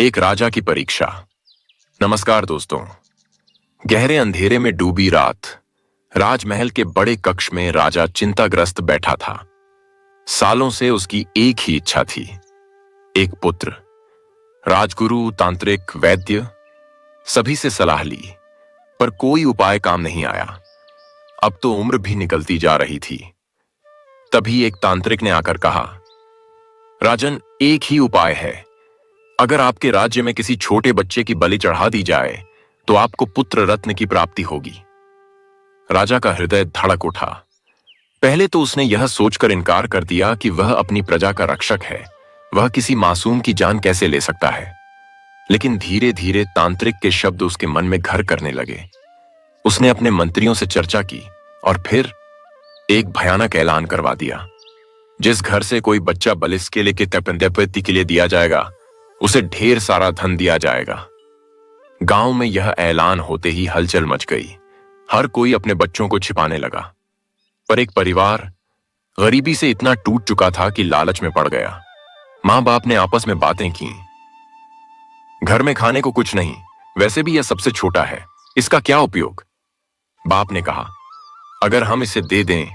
एक राजा की परीक्षा। नमस्कार दोस्तों। गहरे अंधेरे में डूबी रात, राजमहल के बड़े कक्ष में राजा चिंताग्रस्त बैठा था। सालों से उसकी एक ही इच्छा थी, एक पुत्र। राजगुरु, तांत्रिक, वैद्य सभी से सलाह ली, पर कोई उपाय काम नहीं आया। अब तो उम्र भी निकलती जा रही थी। तभी एक तांत्रिक ने आकर कहा, राजन, एक ही उपाय है। अगर आपके राज्य में किसी छोटे बच्चे की बलि चढ़ा दी जाए तो आपको पुत्र रत्न की प्राप्ति होगी। राजा का हृदय धड़क उठा। पहले तो उसने यह सोचकर इनकार कर दिया कि वह अपनी प्रजा का रक्षक है, वह किसी मासूम की जान कैसे ले सकता है। लेकिन धीरे धीरे तांत्रिक के शब्द उसके मन में घर करने लगे। उसने अपने मंत्रियों से चर्चा की और फिर एक भयानक ऐलान करवा दिया। जिस घर से कोई बच्चा बलिस के लिए तपंद्यपति के लिए दिया जाएगा, उसे ढेर सारा धन दिया जाएगा। गांव में यह ऐलान होते ही हलचल मच गई। हर कोई अपने बच्चों को छिपाने लगा। पर एक परिवार गरीबी से इतना टूट चुका था कि लालच में पड़ गया। मां बाप ने आपस में बातें की। घर में खाने को कुछ नहीं, वैसे भी यह सबसे छोटा है, इसका क्या उपयोग? बाप ने कहा, अगर हम इसे दे दें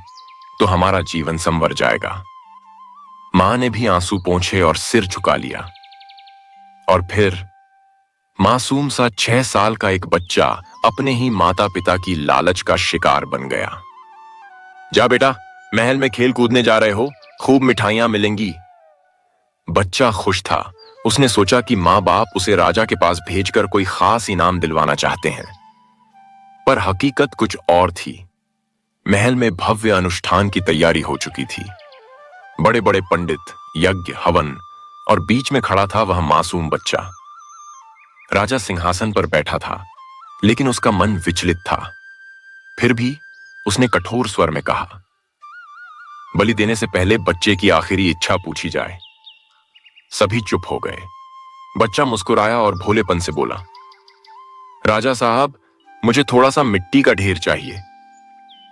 तो हमारा जीवन संवर जाएगा। मां ने भी आंसू पोंछे और सिर झुका लिया। और फिर मासूम सा 6 साल का एक बच्चा अपने ही माता पिता की लालच का शिकार बन गया। जा बेटा, महल में खेल कूदने जा रहे हो, खूब मिठाइयां मिलेंगी। बच्चा खुश था। उसने सोचा कि मां बाप उसे राजा के पास भेजकर कोई खास इनाम दिलवाना चाहते हैं। पर हकीकत कुछ और थी। महल में भव्य अनुष्ठान की तैयारी हो चुकी थी। बड़े बड़े पंडित, यज्ञ, हवन, और बीच में खड़ा था वह मासूम बच्चा। राजा सिंहासन पर बैठा था, लेकिन उसका मन विचलित था। फिर भी उसने कठोर स्वर में कहा, बलि देने से पहले बच्चे की आखिरी इच्छा पूछी जाए। सभी चुप हो गए। बच्चा मुस्कुराया और भोलेपन से बोला, राजा साहब, मुझे थोड़ा सा मिट्टी का ढेर चाहिए।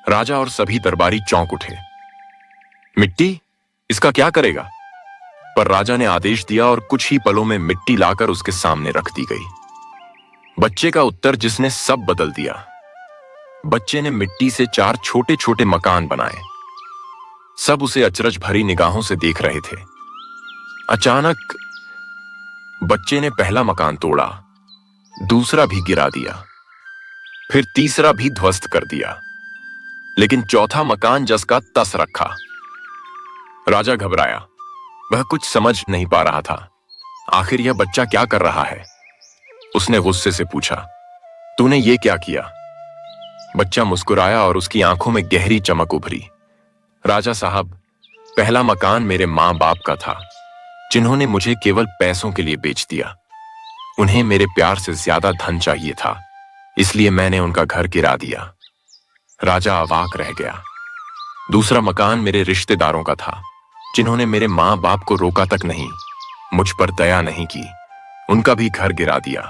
राजा और सभी दरबारी चौंक उठे। मिट्टी? इसका क्या करेगा? पर राजा ने आदेश दिया और कुछ ही पलों में मिट्टी लाकर उसके सामने रख दी गई। बच्चे का उत्तर जिसने सब बदल दिया। बच्चे ने मिट्टी से 4 छोटे छोटे मकान बनाए। सब उसे अचरज भरी निगाहों से देख रहे थे। अचानक बच्चे ने पहला मकान तोड़ा, दूसरा भी गिरा दिया, फिर तीसरा भी ध्वस्त कर दिया, लेकिन चौथा मकान जस का तस रखा। राजा घबराया। वह कुछ समझ नहीं पा रहा था। आखिर यह बच्चा क्या कर रहा है? उसने गुस्से से पूछा, तूने ये क्या किया? बच्चा मुस्कुराया और उसकी आंखों में गहरी चमक उभरी। राजा साहब, पहला मकान मेरे मां बाप का था, जिन्होंने मुझे केवल पैसों के लिए बेच दिया। उन्हें मेरे प्यार से ज्यादा धन चाहिए था, इसलिए मैंने उनका घर गिरा दिया। राजा अवाक रह गया। दूसरा मकान मेरे रिश्तेदारों का था, जिन्होंने मेरे मां बाप को रोका तक नहीं, मुझ पर दया नहीं की, उनका भी घर गिरा दिया।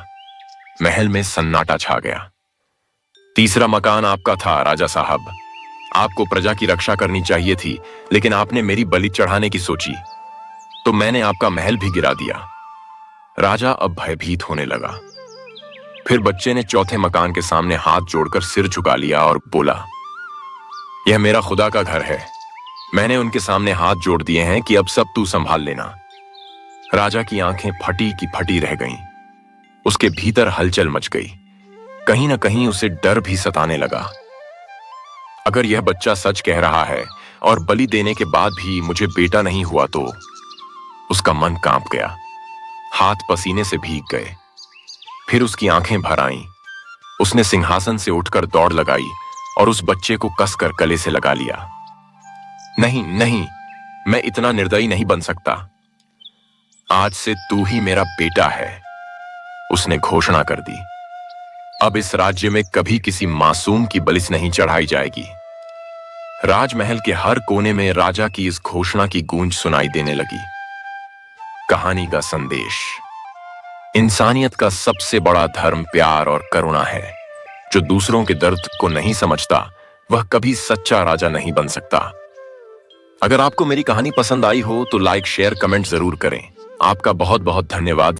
महल में सन्नाटा छा गया। तीसरा मकान आपका था राजा साहब। आपको प्रजा की रक्षा करनी चाहिए थी, लेकिन आपने मेरी बलि चढ़ाने की सोची, तो मैंने आपका महल भी गिरा दिया। राजा अब भयभीत होने लगा। फिर बच्चे ने चौथे मकान के सामने हाथ जोड़कर सिर झुका लिया और बोला, यह मेरा खुदा का घर है। मैंने उनके सामने हाथ जोड़ दिए हैं कि अब सब तू संभाल लेना। राजा की आंखें फटी की फटी रह गईं। उसके भीतर हलचल मच गई। कहीं ना कहीं उसे डर भी सताने लगा। अगर यह बच्चा सच कह रहा है और बलि देने के बाद भी मुझे बेटा नहीं हुआ तो? उसका मन कांप गया। हाथ पसीने से भीग गए। फिर उसकी आंखें भर आईं। उसने सिंहासन से उठकर दौड़ लगाई और उस बच्चे को कसकर गले से लगा लिया। नहीं नहीं, मैं इतना निर्दयी नहीं बन सकता। आज से तू ही मेरा बेटा है, उसने घोषणा कर दी। अब इस राज्य में कभी किसी मासूम की बलि नहीं चढ़ाई जाएगी। राजमहल के हर कोने में राजा की इस घोषणा की गूंज सुनाई देने लगी। कहानी का संदेश, इंसानियत का सबसे बड़ा धर्म प्यार और करुणा है। जो दूसरों के दर्द को नहीं समझता, वह कभी सच्चा राजा नहीं बन सकता। अगर आपको मेरी कहानी पसंद आई हो तो लाइक, शेयर, कमेंट जरूर करें। आपका बहुत बहुत धन्यवाद।